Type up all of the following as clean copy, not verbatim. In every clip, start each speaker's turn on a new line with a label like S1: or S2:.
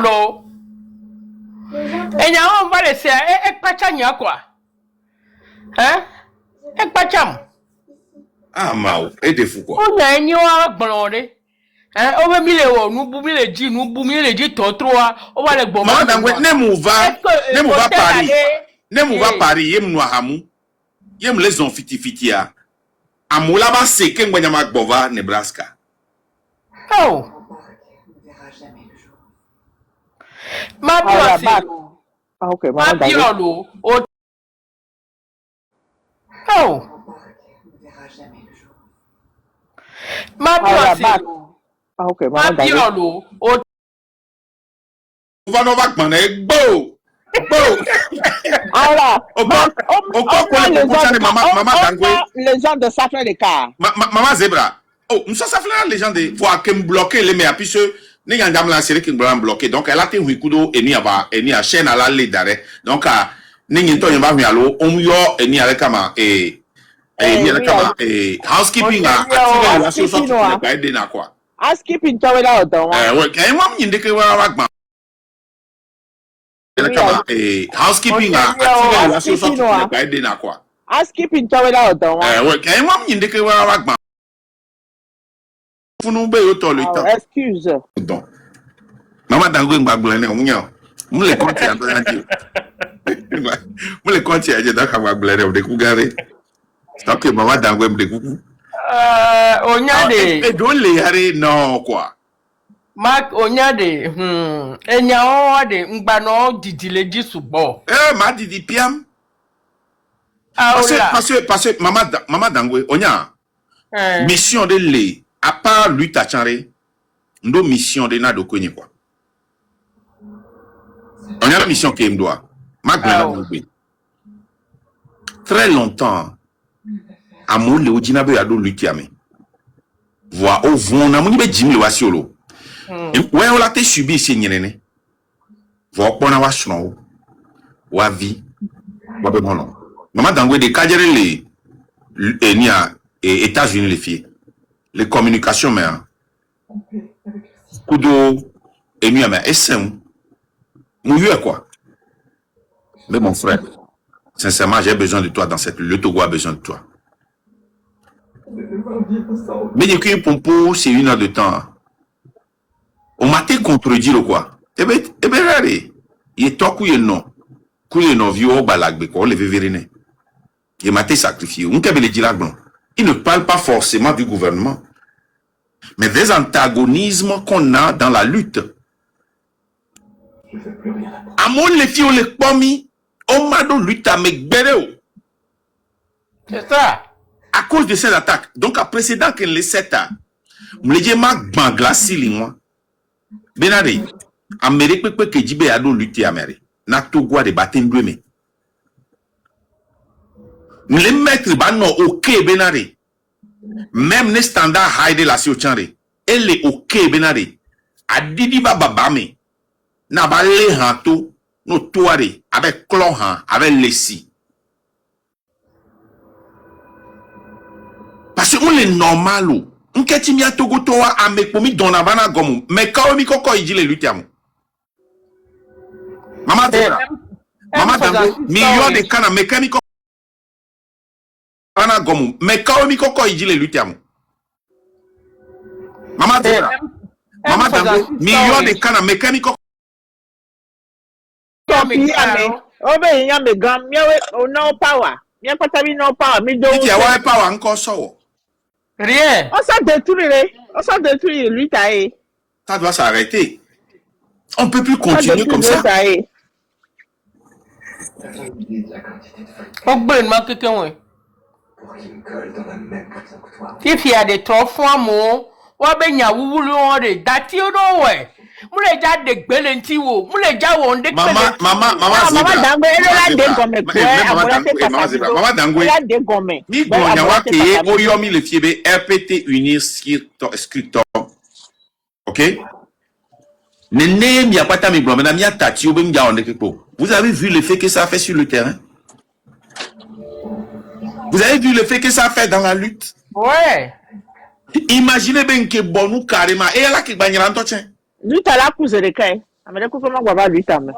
S1: lo. Et on va laisser et pas chania quoi. Hein? Et pas cham.
S2: Ah, Mao, et des fous quoi.
S1: On a un yoa blondé. Hein? On va mille nous boumiller les dix, nous boumiller les dix, toi, on va les bomber.
S2: Maman Dangwe, ne mou va Paris. Ne mou va Paris, yem noa hamou. Yem les on fiti ya. Amoula ba seke ngwenyamak bova, Nebraska.
S1: Oh! Ma piosi.
S3: Ah, ok,
S1: Ma
S3: maman Dangwe.
S1: piolo. Oh! Ma piosi.
S3: Ah, ok,
S1: Ma
S3: maman Dangwe.
S1: piolo.
S2: Ova Novak mané, bo!
S3: Alors,
S2: on prend
S3: les gens de Safran de Car.
S2: Maman Zebra. Oh, nous sommes Safran les gens de. Faut qu'elle bloque les meilleurs, puisque nous avons la série qui nous bloqué. Donc, elle a été Wikudo et ni a chaîne à la lait d'arrêt. Donc, nous avons vu à l'eau, on y a et ni avec Kama et housekeeping à attirer la situation qui n'est pas aidé na quoi.
S3: Housekeeping, tu vas là, donc.
S2: Ouais, quand même, il y a des gens housekeeping à attirer la situation qui n'est pas aidé na quoi.
S3: Housekeeping, tu vas là, donc.
S2: Ouais, quand même, il y a des gens vous nous payez autant le temps.
S3: Excuse.
S2: Donc, maman Dangwe Mbagblane, on les compte à Dieu. On les compte à Dieu, d'accord, Mbagblane, on découvre. Donc, maman Dangwe Mbagblane.
S1: On y a des.
S2: Et donc, les harés, non, quoi.
S1: Marc, on y a des. Et n'y a des. Mbano, didile, dit sous bord.
S2: Ma didi piam.
S1: Ah,
S2: parce que, maman Dangwe, on y a mission de lait. À part lui tachanre, nos missions de nado konye quoi. On a la mission qui me doit. Très longtemps, à mon le ojina be ado lutiame. Voix au vent na moni be jim le wasiolo. Ouais on l'a te subi c'est nyene. Voix pona wa sno. Wa vie. Wa be mono. Maman Dangwe de kajere le nia et États-Unis les filles. Les communications, mais Kudo et mieux, mais SM, mouillé quoi. Mais mon frère, sincèrement, j'ai besoin de toi dans cette lutte. Le Togo a besoin de toi. Mais il y a pompo, c'est 1 heure de temps. On m'a été contredit ou quoi. Eh bien, il est toi qui est non. Qui est non, vieux au balagbe, quoi, le vévérine. Il m'a été sacrifié. On peut le dire là, il ne parle pas forcément du gouvernement, mais des antagonismes qu'on a dans la lutte. À mon les filles, on les pomis, on m'a donné lutte à Megbéreo.
S1: C'est ça.
S2: À cause de cette attaque. Donc, à précédent que les 7 ans, je dis, ma banglassi, moi. Benade, Amérique, peut que Djibé a donné lutte à Amérique. Na Togo de bâtiment de les maîtres non ok benare même les standards high de la siochare elle est ok benare adidi babame na ba le hanto no toare avec clohan avec lesi parce que on est normal on keti mi atogo toa amekomi dona bana gomu mais quand mi koko idile lutiamu mama Dangwe million de kana mécanique Ana gomu mais quand mi koko idile lutiamu mama Dangwe million de kana mécanique
S3: Obe ya me gam miawe no power. Mia pata mi no power mi do.
S2: Ti wa power encore so.
S1: Rien.
S3: On s'en détruit lui taé.
S2: Ça doit s'arrêter. On peut plus continuer comme ça.
S1: On peut pas quelqu'un ouais. If il y a des trois fois mon, ou ben y a ou le dati o no ouais. Moule ja de gbelenti wo, moule ja wo ndek
S2: Maman
S3: Dangwe elle la dégomé quoi.
S2: Maman Dangwe.
S3: Elle a dégomé.
S2: Mi gonya wa ke oyomi le fiebe RPT unir scriptor. OK? Nene mi apata mi blomena mi atati o be mi ja ondek po. Vous avez vu le fait que ça a fait sur le terrain? Vous avez vu le fait que ça a fait dans la lutte?
S1: Ouais.
S2: Imaginez bien que Bonou carrément et elle a qui gagne l'entretien.
S3: Lutte à la pousse de kai. amede ko ma gba ba lita me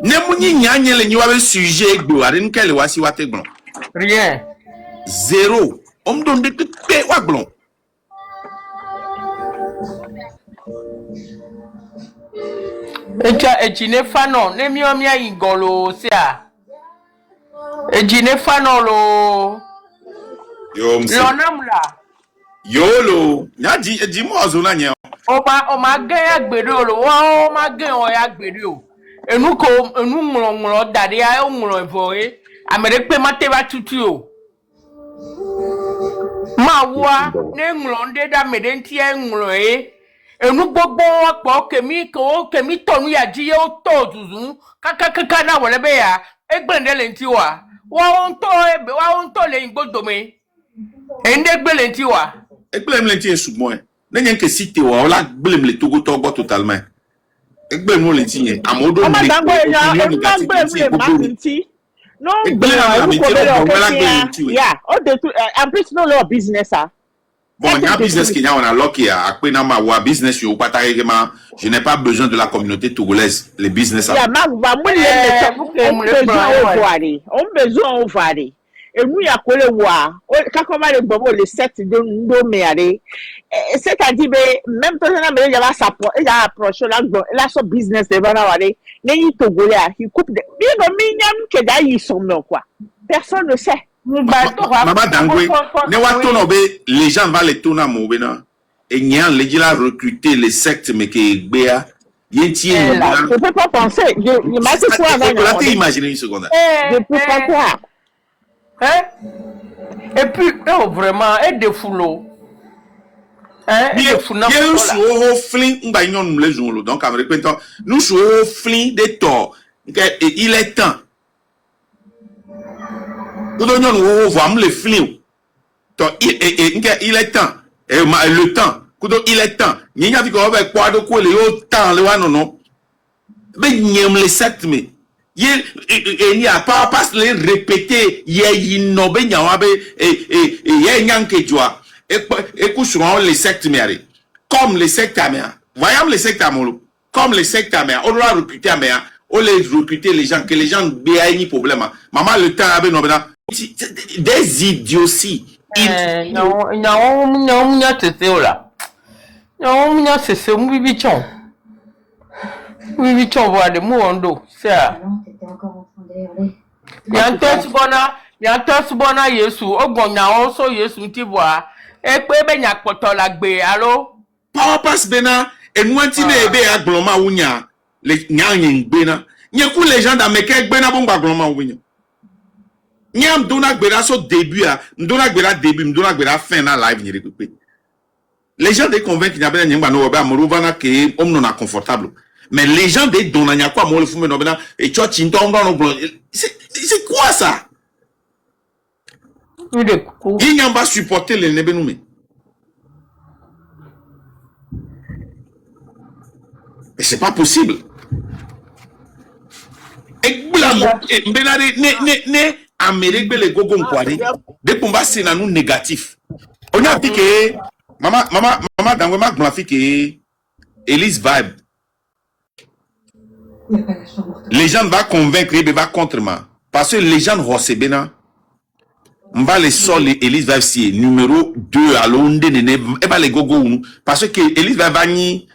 S2: Ne munyi nyanye le nyi wa be sujet gbo ari nkele wa si wa te gbon.
S1: Rien.
S2: Zéro. On me donne des pe wa gbon.
S1: Eja ejine fano ne mi o mi ayin gan lo se a. Ejine fano lo.
S2: Yo mse.
S1: Lo namla.
S2: Yolo. Nya di mo azo na nya.
S1: O ma gen agbere o lo o ma gen o ya agbere o. Enu nlo dade ya o nlo efo e. Amere pe ma te ba tutu o. Ma wa ne nlo nde da mede nti e nlo e. Enu gbogbo opo kemi tonu ya ji o to zuzun kaka na wole be ya egbende le nti wa on to le ngbodo me ende gbele nti wa
S2: Egbelem le nti esugbo e. Ne nyen ke cité wa ola gbelem le togo to gbo totalement. Egbelem le nti yen amodo
S3: o ma
S2: le.
S3: dango ya o ma gbe le ma nti no yeah o de I'm pretty no law business ah.
S2: Bon, il y a un business qui est en locké après nama wa business yo pas je n'ai pas besoin de la communauté togolaise les business.
S3: Yeah, ma va mo le besoin o fari. Enu ya kole wa o kakoma le gbomo le set do me are. C'est-à-dire même personne na me ya support e ya approach la so business de bana wale. Ni togolais he coupe de bi go mi nyam ke da yi so me quoi. Personne ne sait.
S2: Maman Dangwe, ne watono be les gens va les tourner mo be na. Et nyan les gens recruter les sectes mais que bea yenti
S3: je peux pas penser. Je m'a dit quoi avant.
S2: Là tu imagines une seconde.
S3: Je peux pas croire.
S1: Hein? Et puis vraiment et de foulo. Hein?
S2: Bien nous so flin ngba nyon les jours donc à répéter nous so flin des torts. Il est temps. Nous donnons voir le flin. Il est temps. Et le temps. Il est temps. Il y a quoi avec quoi de quoi le temps le wa non. Mais nyem le secte mais. Il n'y a pas les répéter il no be nyawa be et nyanke joa. Et coucheront les sectes mais comme les sectes américains. Voyons les sectes amolo. Comme les sectes américains. On doit recruter américains. On les recruter les gens que les gens béaient ni problème. Maman le temps avait non des idioties.
S1: Non, tete ola. Non, c'est mbibichon. Mbibichon voit de mouondo, ça. Yantos bona Yesu, ogonya onso Yesu tiboa. Ekpe be nya poto la gbe, allo?
S2: Papa passe bena, et nous antine ebe agloma unya, les nyanyin bena. Nyekou les gens dans mes kek bena bon agloma unya. Nyam dona gbera so début a ndona gbera début ndona gbera fin na live ni récupérer les gens de convaincre nyabena nyamba no ba moruva na ke om no na confortable mais les gens de dona nya kwa mo le fume no bena e church nto no c'est quoi ça il nyamba supporter les nebenume mais c'est pas possible et mbena ne Amérique les gogo nkwari dès qu'on va c'est na nous négatif on a dit que maman Dangwe ma glafie que Elise vibe les gens va convaincre et va contre moi parce que les gens recebena on va les sol Elise vibe si numéro 2 à l'onde et pas les gogo parce que Elise va ni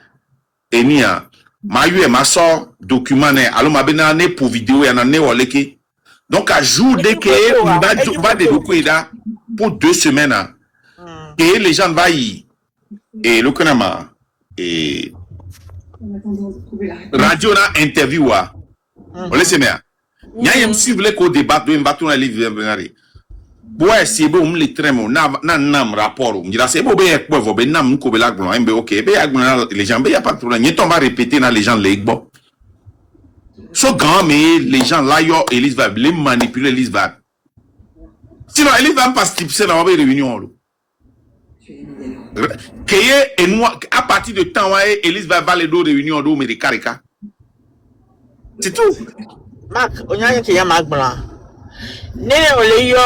S2: enia ma eu ma sort document ne allo ma bena ne pour vidéo ya na ne woleke. Donc, à jour dès que on va développer là pour 2 semaines, et les gens vont y et le canama et radio na interview on laisse bien. Il y a un suivre les codes débat de m'battre dans les livres. Ouais, c'est bon, les tremons, nam rapport. On dira c'est bon, ben quoi, vous ben nam ko bela glon, ben ok, ben les gens, ben y a pas de problème. N'y on va répéter dans les gens les bon. So grand mais les gens là yo Elise va les manipuler Elise va. Sinon Elise va participer dans la réunion. Que et moi à partir de temps Elise va les deux réunions do America. C'est tout.
S3: Marc, on y a qui y a Marc Blanc. Né ole yo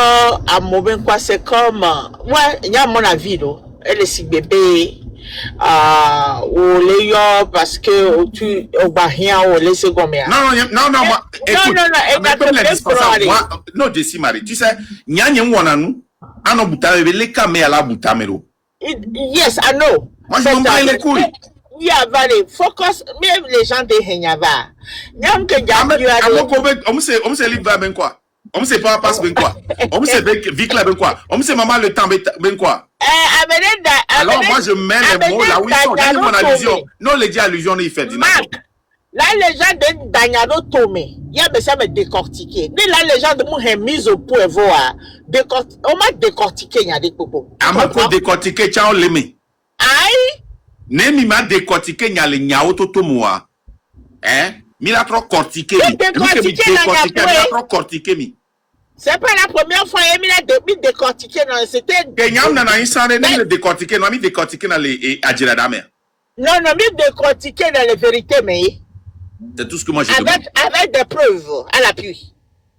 S3: amoben quoi c'est comme ouais, il y a mon avis do. Elle est si bébé ou les yo parce que tu au bahia ou les secondaires.
S2: Non, moi, écoute,
S3: non,
S2: comme les dispensables, moi, non, Jessie Marie, tu sais, nyanye mwananu, ano butame, les kamé à la butamero.
S3: Yes, I know.
S2: Moi, je m'en bats les couilles.
S3: Yeah, vale, focus, même les gens de Henyava. Nyam que
S2: on se livre ben quoi? On se pas passe ben quoi? On se véhicule ben quoi? On se maman le temps ben quoi? Alors moi je mets les mots là où ils sont. Dans mon allusion. Non, les allusions il fait.
S3: Marc, la légende de Daniano Tomé, il y a besoin de décortiquer. Mais la légende de moi est mise au point voir. On m'a décortiqué, il y a des propos.
S2: On m'a décortiqué, tiens, on l'aimait.
S3: Aïe!
S2: Nemi m'a décortiqué, il y a les nyao toto moi. Hein? Il a trop cortiqué.
S3: Décortiqué,
S2: il a trop cortiqué, mi.
S3: C'est pas la première fois qu'il a décortiqué, non, c'était...
S2: Kenyam nana insane, il décortiqué, non, il décortiqué dans les adjiradame.
S3: Non, il décortiqué dans les vérités, mais...
S2: C'est tout ce que moi je demande.
S3: Avec des preuves à l'appui.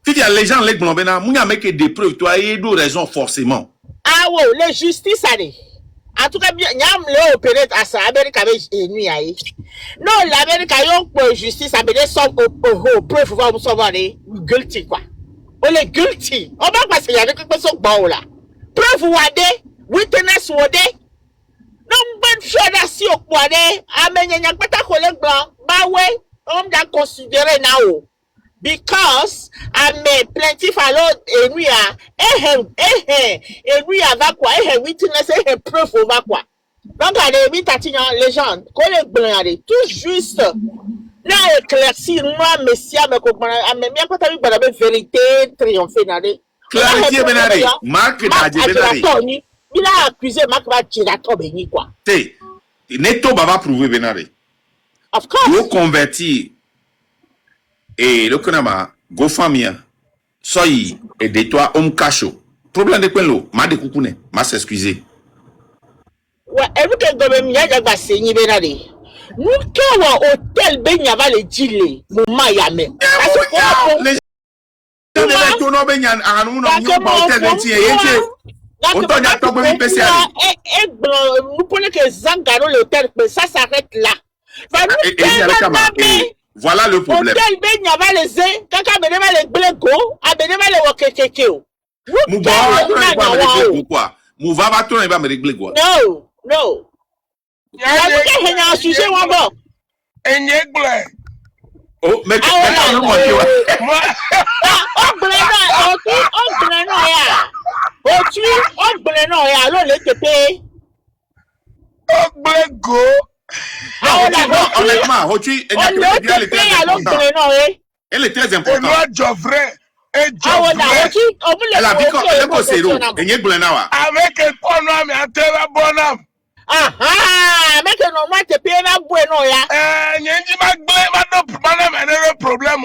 S2: Si il y a les gens, les blonds, il y a des preuves, toi, il y a deux raisons forcément.
S3: Ah ouais, la justice, allez. En tout cas, il y a un opéré à ça, l'Amérique avait une nuit. Non, l'Amérique a une justice, a des sommes aux preuves, vous allez savoir, guilty, quoi. On est guilty. On va passer, il y a quelque chose bon là. Preuve, wade, witness, wade. Non, bonne chose, si au poids, amen, il n'y a pas de collègue blanc, bah ouais, on doit considérer now. Because I'm plaintiff alors et lui va quoi et witness et preuve va quoi donc allez vite les gens collègues blancs allez tout juste là éclaircir moi messia me comprendre mais bien pas vu la vérité triompher d'aller
S2: clarifier benari Marc
S3: Benari il a accusé Marc va tirer toi béni quoi
S2: té netto va prouver Benari
S3: of course
S2: vous convertir. Et le Konama, GoFamia, soy et de toi, homme cacho. Problème de quoi l'eau, m'a de coucouné, m'a s'excuser.
S3: Ouais, et vous que gomme miya jagba senyi benade. Nous que wa hôtel benya va le dile, mon mayame.
S2: Les gens de tourno benya anu no nyo ba hôtel de tie yete. On t'en a tombé une spéciale.
S3: Et nous prenons que Zangaro l'hôtel, mais ça s'arrête là.
S2: Voilà le problème.
S3: Hôtel benya va les kaka benema les blego, a benema les wakekekeo.
S2: Mouba va me régler quoi? Mouba va tourner va me régler quoi?
S3: No. Il y a un sujet ou bon.
S2: Oh, mais elle est très importante. Elle a dit qu'on c'est l'eau. Et n'y
S1: avec un bonhomme, un terrain bonhomme.
S3: Mais que non, moi, te paye la bueno ya.
S1: N'y a pas de problème.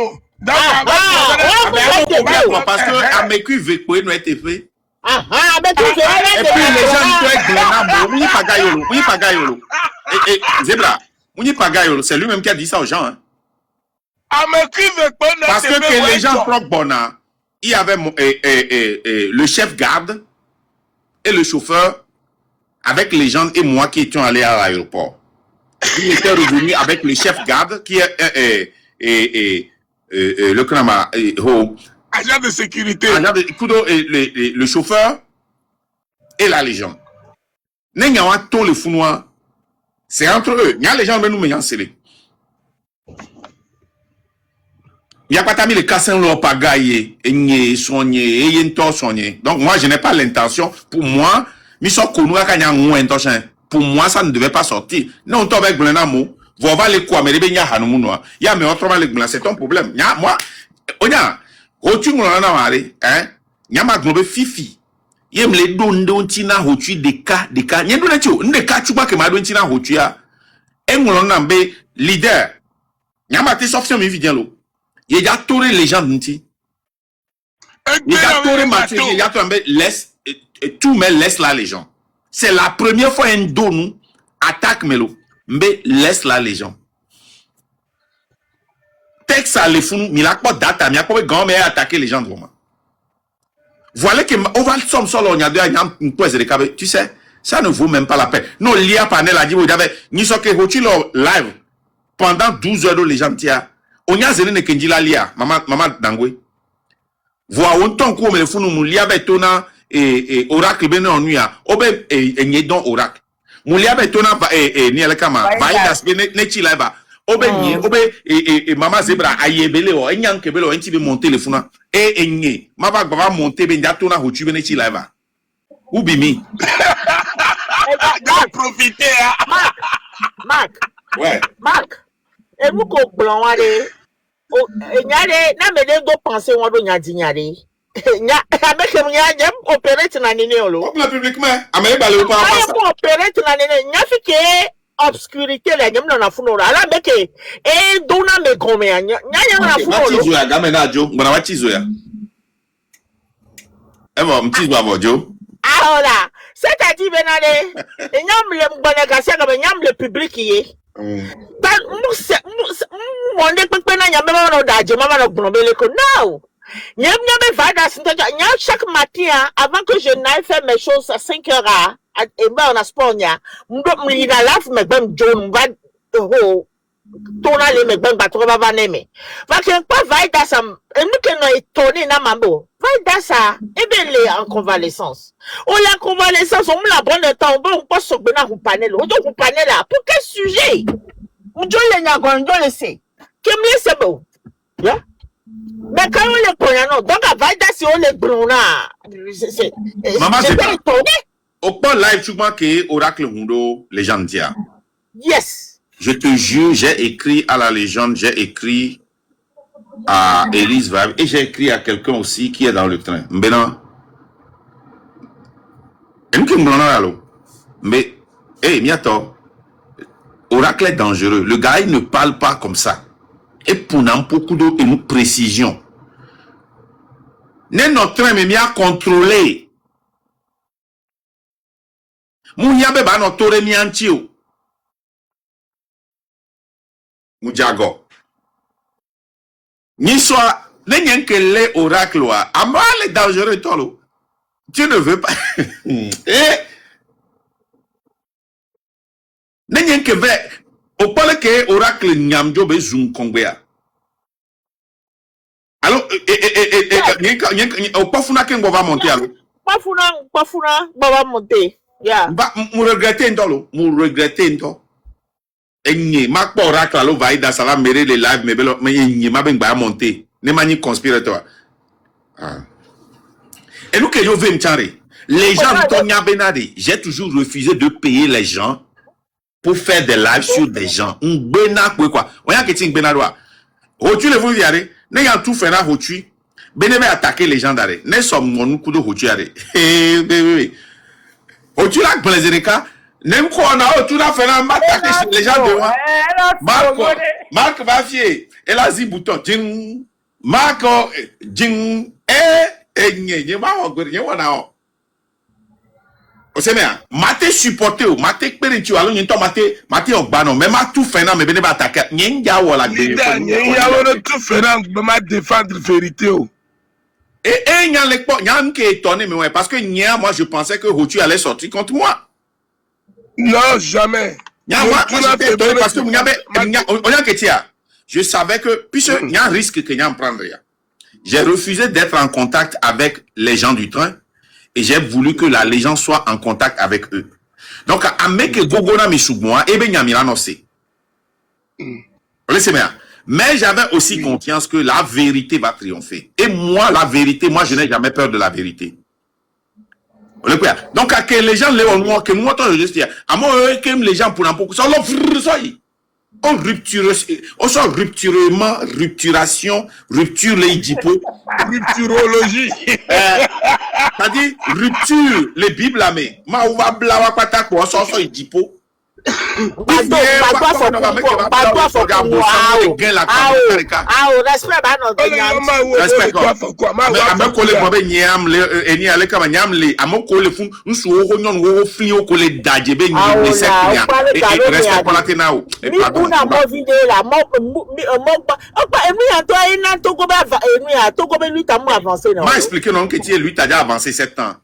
S2: Parce que à mes cuivres, vous pouvez nous être fait.
S3: Mais tu
S2: et puis les gens qui sont oui, pagayolo. Et Zebra, oui, pagayolo, c'est lui-même qui a dit ça aux gens. Hein. Parce que les gens trop bons, il y avait le chef garde et le chauffeur avec les gens et moi qui étions allés à l'aéroport. Il était revenu avec le chef garde qui est le Knama,
S1: agent de sécurité.
S2: Le chauffeur et la légende. N'ayant tout le fou noir, c'est entre eux. Il y a les gens qui nous mettent scellés. Il n'y a pas mis les cassins leur pagaille, et soigné, et yen soigné. Donc moi je n'ai pas l'intention. Pour moi, pour moi ça ne devait pas sortir. Non, tu avec Blenamo, vous va les quoi, mais les baignats hanounois. Il y a mais autrement les blancs, c'est ton problème. Moi, on a, tu m'en as marre, hein? Il ma globe fifi. Il me les donne tina hotu des cas. N'y a pas de cas, tu vois que ma donne tina hotu ya. Et mon ambe leader. N'y a pas de sauf si on me vient l'eau. Il y a tous les gens d'inti. Il y a tous les matériaux, il y a tout laisse, tout mais laisse la légende. C'est la première fois un don nous attaque Melo. Mais laisse la légende. Texte à les fous, mais la pas data, mais pas grand-mère attaquer les gens vraiment. Voilà que on va le somme solo on y a deux une pose de cabé, tu sais. Ça ne vaut même pas la peine. Non, l'IA panel a dit, vous avez, ni so ke hochi lo live, pendant 12 heures, les gens tiens, on y a zéné ne kenji la l'IA, maman dangwe. Voa on ton ko me funu mu l'IA betona, oracle bene onuya, obe, nye don oracle. Mu l'IA betona, ni alekama, vaidas bene, ne chi live, obe nye, obe, mama zebra, ayebele o, enyan kebele o, enti be monter le funa, nye, maba baba monter ben datona hochi bene chi live. Oubimi.
S4: Profiter, hein.
S3: Marc.
S2: Ouais.
S3: Marc. Et vous ko blanc wale. O nyare na me de go penser won do nyadi nyare. Nya avec nya opérer na nene olo.
S2: Comme le publiquement, amé balé pas
S3: Ça
S2: ça.
S3: pour opérer na nene nya fike obscurité la nyam na funo ala beke e dona me gome nya na funo
S2: Mati
S3: lo.
S2: zo ya game na jo, ngona mati zo ya. E mo mti zo abo jo.
S3: Ahora, c'est-à-dire benale, nyam le mbona ka comme nyam le public yé. But mon pepe na nyam ba no daje mama no gbonbele ko no. Nyam va dans chaque matin avant que je n'aille faire mes choses à 5 heures et ben on a sport nya. M'do na laf me bam John va ho tona le me bam ba trop va neme. Va que pas va dans ça et nous que no étonné na mambo. Va dans ça et ben les en convalescence. On la convalescence on me la prend le temps on pas so bena ku panel. On do ku panel là pour quel sujet? On do le nya gon do le c'est. Que me c'est bon. Yeah. Mais quand on les prend non donc va dans si on les prend là.
S2: Maman c'est pas
S3: étonné.
S2: au point live tu vois que oracle hundo légende dia.
S3: Yes.
S2: Je te jure, j'ai écrit à la légende, j'ai écrit à Elise Vibe et j'ai écrit à quelqu'un aussi qui est dans le train. Mbena. Mais, miato. Oracle est dangereux. Le gars, il ne parle pas comme ça. Et pour nous, beaucoup de précision. Notre train, mais mia contrôlé. Mouyabe ba no tore mi antio. Mujago. Ni soit, n'enyen que les oracles, amal est dangereux, tolo. Tu ne veux pas. N'enyen que ve, au parle que oracle nyamjo be zoom kongbea. Alors, au pafuna kengo va monter, alors.
S3: Pafuna, va monter. Yeah.
S2: Mou regretter, tolo. Mou regretter, tolo. Enye ma pa oracle alo va ida ça va mêler les live mais enye ma ben ba monter ne mani conspirateur et nous que je veux me les gens Tonya Benadi j'ai toujours refusé de payer les gens pour faire des lives sur des gens bena quoi on y a que ting benadwa tu le vous yare ne y a tout fait là tu benebe attaquer les gens d'arrêt ne sommes mon coup de hotu yare bébé tu la plaisir ka nem ko na o tu na fait na m'attaquer les gens de moi Marc va fier et là zi bouton ding Marc ding nye ma o gbe nye wona o o se me a mate supporter o mate pere tu alo nyi to mate ogba no me ma tout fait na me be ne ba attaquer nye nja wo la gbe
S4: nye ya wo tout fait na be ma défendre vérité o.
S2: Et nya le po nya nke étonné mais ouais parce que nya moi je pensais que Hotu allait sortir contre moi.
S4: Non, jamais.
S2: Parce que je savais que, puisque il y a un risque que nous prendre. J'ai refusé d'être en contact avec les gens du train et j'ai voulu que la légende soit en contact avec eux. Donc, à meke gogona misugmoa, ebe nyamira c'est. Mais j'avais aussi confiance que la vérité va triompher. Et moi, la vérité, moi, je n'ai jamais peur de la vérité. Donc, à que les gens les ont que moi, je dis, à moi, que les gens pour n'importe quoi, on rupturation, rupture les dipo.
S4: Rupturologie.
S2: C'est-à-dire, rupture, les bibles, mais, ma ou va blawa pata quoi, ça, dipo. M'a expliqué non que tu lui t'as déjà avancé 7 ans.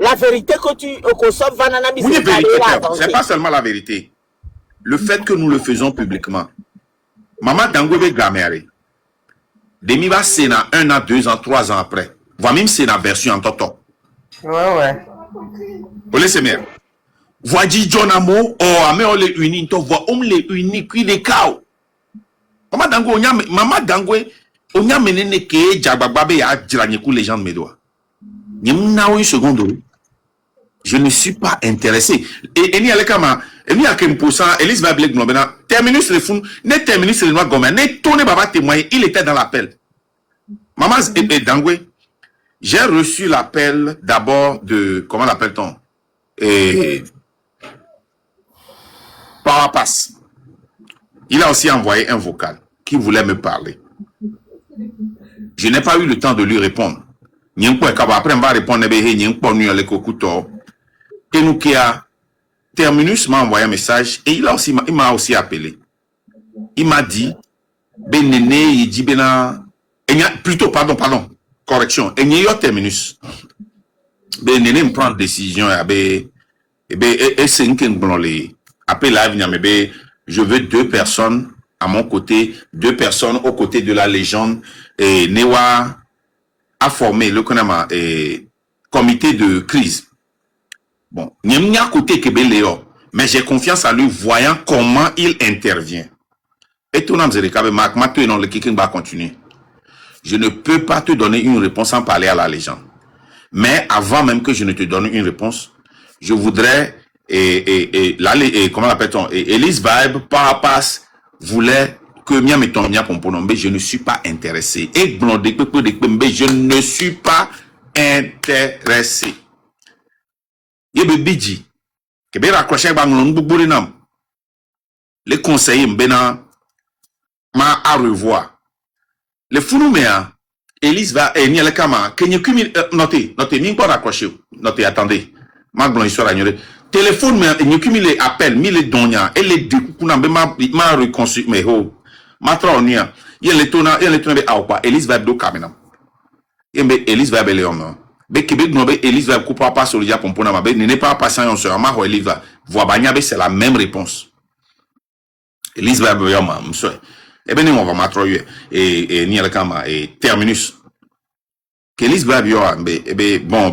S3: La vérité que tu consommes, Vanana,
S2: Oui, vérité, c'est pas seulement la vérité. Le fait que nous le faisons publiquement. Maman Dangwebe Gamere. Demi va sénat 1 an, 2 ans, 3 ans après. Va même sénat version en toto.
S1: Ouais.
S2: Vous laissez bien. Voici John Amo, mais on les unit, on voit, on les unit, qui les cao. Maman Dangwe, on y a mené que Djabagbabe a djranyekou les gens de mes doigts. N'y a une seconde. Je ne suis pas intéressé. Et ni alekama, et ni akemposa, Elise va blek blobena, terminus le fond, ne terminus le noir gomme, ne tourne baba témoigner, il était dans l'appel. Maman Dangwe, j'ai reçu l'appel d'abord de, comment l'appelle-t-on? Parapass. Il a aussi envoyé un vocal qui voulait me parler. Je n'ai pas eu le temps de lui répondre. Après, on va répondre, Tenukia Terminus m'a envoyé un message et il m'a aussi appelé. Il m'a dit, Benene, il dit, plutôt, pardon, correction, et Terminus. Benene me prend décision, et c'est une après l'avenir, je veux 2 personnes à mon côté, 2 personnes aux côtés de la légende, et Newa a formé le comité de crise. Bon, n'y a côté Léo, mais j'ai confiance en lui voyant comment il intervient. Et tout le monde va continuer. Je ne peux pas te donner une réponse sans parler à la légende. Mais avant même que je ne te donne une réponse, je voudrais, comment l'appelle-t-on, Elise Vibe, Parapass, voulait que je ne suis pas intéressé. Et je ne suis pas intéressé. Yebe bidji kebe raccroché banglon buburi nam les conseillers mbena ma à revoir les funuméa Elise va ni le kama kenye kumi notez mi pas raccroché notez attendez ma blon histoire ignoré téléphone mais ni kumi les appels mi les donya et les découpuna ma reconstruit mais ho ma tronia yele tona be awpa Elise va do kamena yembe Elise va bele homme. Elise va couper pas sur le Japon pour n'est pas patient on se rama Elise va voir bagnabe c'est la même réponse. Elise va monsieur et ben on va matroyer et ni alakama et terminus. Elise va bon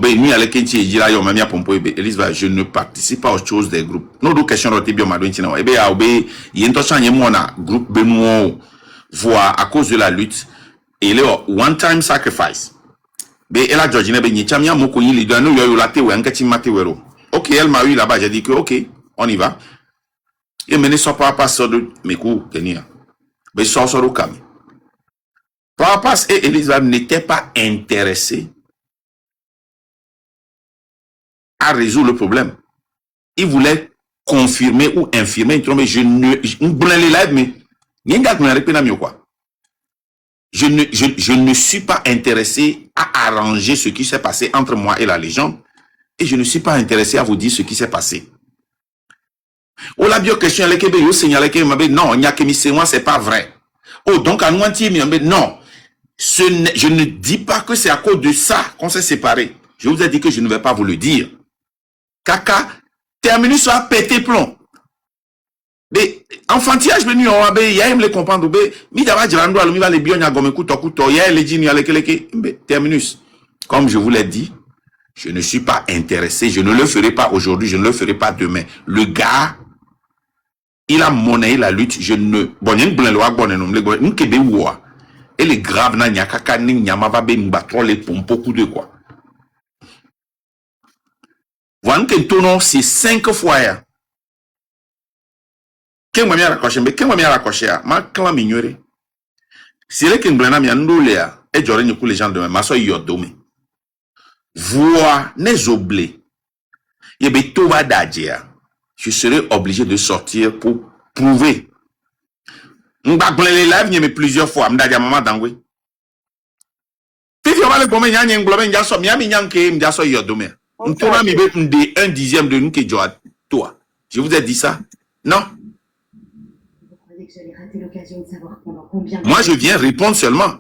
S2: ni alakenti jira yo mamia pompo Elise va je ne participe pas aux choses des groupes. No do question de bio madontina et a yento chanye mona groupe benoît voix à cause de la lutte et le one time sacrifice. Elle a Georgina Benny, Chamia Moko, il doit nous y laté ou un catching matewero. Ok, elle m'a eu là-bas, j'ai dit que ok, on y va. Et mené son papa sur de mes coups, Kenya. Mais sans sur le camion. Papa et Elisabeth n'étaient pas intéressés à résoudre le problème. Ils voulaient confirmer ou infirmer, mais je ne suis pas intéressé à arranger ce qui s'est passé entre moi et la légende et je ne suis pas intéressé à vous dire ce qui s'est passé. Oh la bio question les Québécois vous signalez que non, il n'y a que c'est moi c'est pas vrai. Oh donc à nous non. Je ne dis pas que c'est à cause de ça qu'on s'est séparés. Je vous ai dit que je ne vais pas vous le dire. Kaka terminus a pété plomb. Mais enfantillage venu on va y a les comprendre mi dava jirando alumi va les bionya gomme kuto y a les jini aleke terminus comme je vous l'ai dit je ne suis pas intéressé je ne le ferai pas aujourd'hui je ne le ferai pas demain le gars il a monnaie la lutte je ne bon yen blen lo agbon enum le nkebe wo et les graves na nya kaka ni nyama va be mbatro les pompo coup de quoi voilà que tono c'est 5 fois ya. Qu'est-ce que raccroché ma clan mignore si les kinglana mi andolea et j'aurais ni les gens de ma so yodome voix les oblés yebe to va dadjea je serai obligé de sortir pour prouver m'ba les live mais plusieurs fois m'dadia maman dangwe puis on va le bomber nya nglobe nja so mi nyanke nja so yodome m'tona mi be de 1/10 de nous que toi je vous ai dit ça non.
S5: J'allais rater l'occasion de savoir pendant combien.
S2: Moi, je viens répondre seulement.